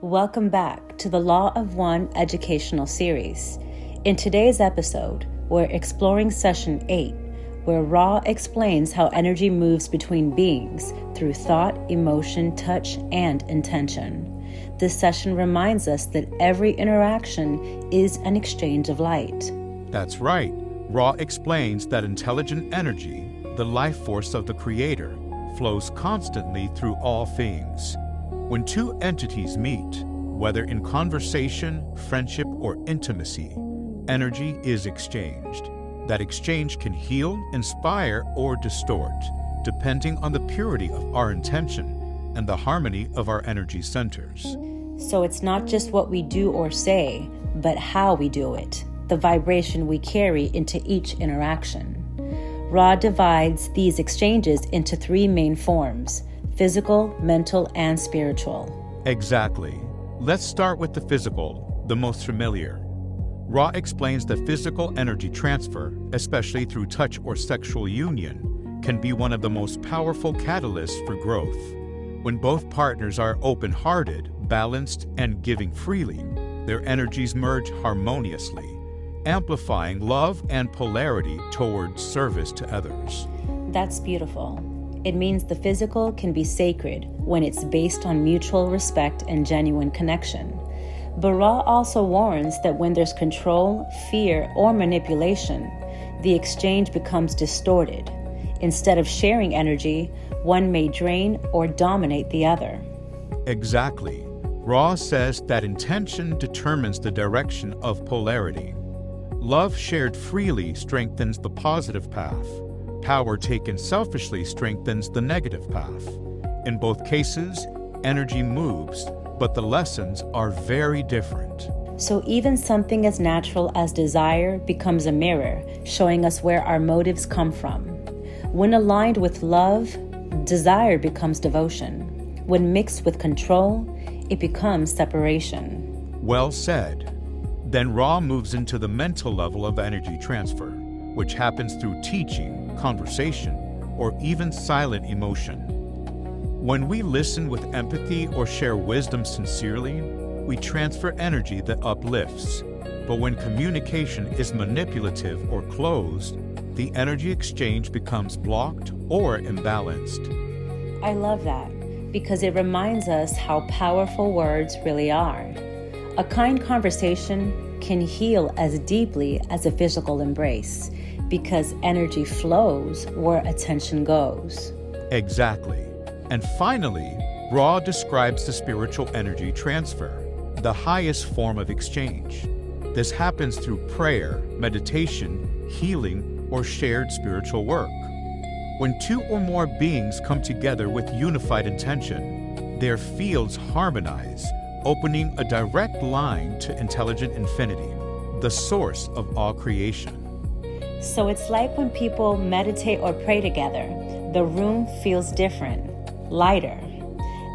Welcome back to the Law of One educational series. In today's episode, we're exploring Session 8, where Ra explains how energy moves between beings through thought, emotion, touch, and intention. This session reminds us that every interaction is an exchange of light. That's right. Ra explains that intelligent energy, the life force of the Creator, flows constantly through all things. When two entities meet, whether in conversation, friendship, or intimacy, energy is exchanged. That exchange can heal, inspire, or distort, depending on the purity of our intention and the harmony of our energy centers. So it's not just what we do or say, but how we do it, the vibration we carry into each interaction. Ra divides these exchanges into three main forms: physical, mental, and spiritual. Exactly. Let's start with the physical, the most familiar. Ra explains that physical energy transfer, especially through touch or sexual union, can be one of the most powerful catalysts for growth. When both partners are open-hearted, balanced, and giving freely, their energies merge harmoniously, amplifying love and polarity towards service to others. That's beautiful. It means the physical can be sacred when it's based on mutual respect and genuine connection. But Ra also warns that when there's control, fear, or manipulation, the exchange becomes distorted. Instead of sharing energy, one may drain or dominate the other. Exactly. Ra says that intention determines the direction of polarity. Love shared freely strengthens the positive path. Power taken selfishly strengthens the negative path. In both cases, energy moves, but the lessons are very different. So even something as natural as desire becomes a mirror, showing us where our motives come from. When aligned with love, desire becomes devotion. When mixed with control, it becomes separation. Well said. Then Ra moves into the mental level of energy transfer, which happens through teaching, conversation, or even silent emotion. When we listen with empathy or share wisdom sincerely, we transfer energy that uplifts. But when communication is manipulative or closed, the energy exchange becomes blocked or imbalanced. I love that because it reminds us how powerful words really are. A kind conversation can heal as deeply as a physical embrace because energy flows where attention goes. Exactly. And finally, Ra describes the spiritual energy transfer, the highest form of exchange. This happens through prayer, meditation, healing, or shared spiritual work. When two or more beings come together with unified intention, their fields harmonize, opening a direct line to intelligent infinity, the source of all creation. So it's like when people meditate or pray together, the room feels different, lighter.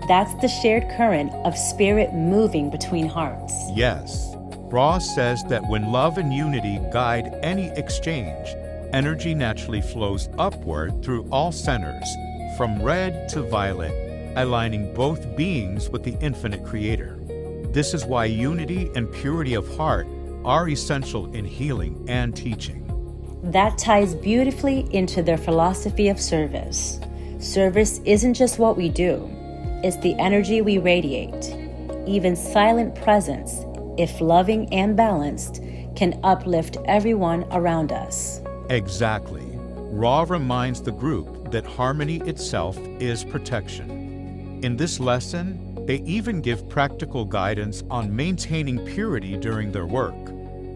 That's the shared current of spirit moving between hearts. Yes. Ra says that when love and unity guide any exchange, energy naturally flows upward through all centers, from red to violet, aligning both beings with the infinite Creator. This is why unity and purity of heart are essential in healing and teaching. That ties beautifully into their philosophy of service. Service isn't just what we do, it's the energy we radiate. Even silent presence, if loving and balanced, can uplift everyone around us. Exactly. Ra reminds the group that harmony itself is protection. In this lesson, they even give practical guidance on maintaining purity during their work,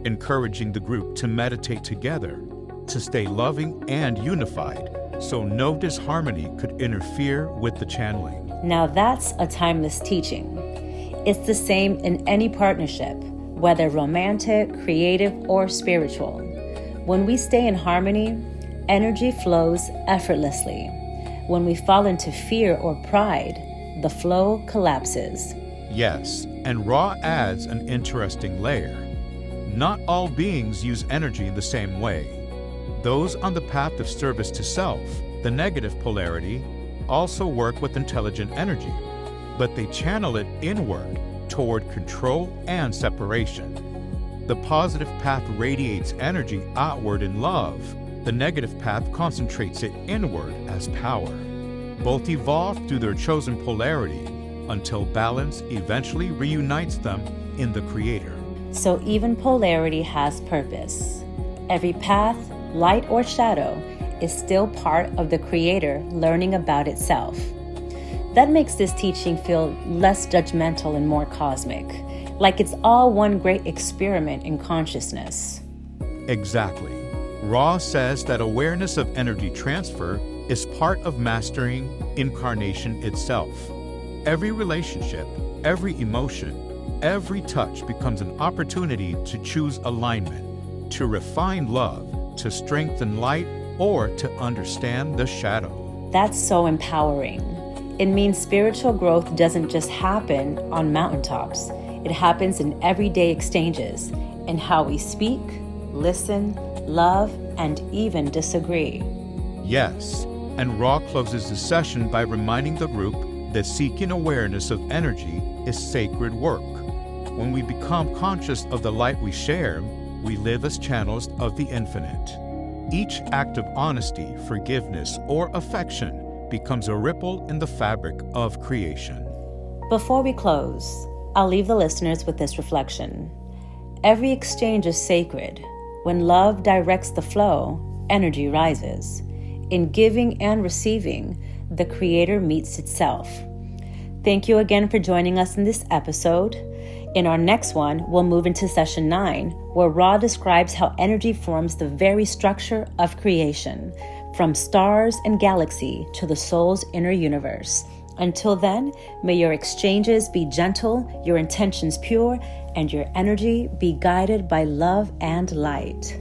encouraging the group to meditate together, to stay loving and unified, so no disharmony could interfere with the channeling. Now that's a timeless teaching. It's the same in any partnership, whether romantic, creative, or spiritual. When we stay in harmony, energy flows effortlessly. When we fall into fear or pride, the flow collapses. Yes, and Ra adds an interesting layer. Not all beings use energy in the same way. Those on the path of service to self, the negative polarity, also work with intelligent energy, but they channel it inward toward control and separation. The positive path radiates energy outward in love. The negative path concentrates it inward as power. Both evolve through their chosen polarity until balance eventually reunites them in the Creator. So even polarity has purpose. Every path, light or shadow, is still part of the Creator learning about itself. That makes this teaching feel less judgmental and more cosmic, like it's all one great experiment in consciousness. Exactly. Ra says that awareness of energy transfer is part of mastering incarnation itself. Every relationship, every emotion, every touch becomes an opportunity to choose alignment, to refine love, to strengthen light, or to understand the shadow. That's so empowering. It means spiritual growth doesn't just happen on mountaintops. It happens in everyday exchanges, in how we speak, listen, love, and even disagree. Yes, and Ra closes the session by reminding the group that seeking awareness of energy is sacred work. When we become conscious of the light we share, we live as channels of the infinite. Each act of honesty, forgiveness, or affection becomes a ripple in the fabric of creation. Before we close, I'll leave the listeners with this reflection. Every exchange is sacred. When love directs the flow, energy rises. In giving and receiving, the Creator meets itself. Thank you again for joining us in this episode. In our next one, we'll move into session 9, where Ra describes how energy forms the very structure of creation, from stars and galaxy to the soul's inner universe. Until then, may your exchanges be gentle, your intentions pure, and your energy be guided by love and light.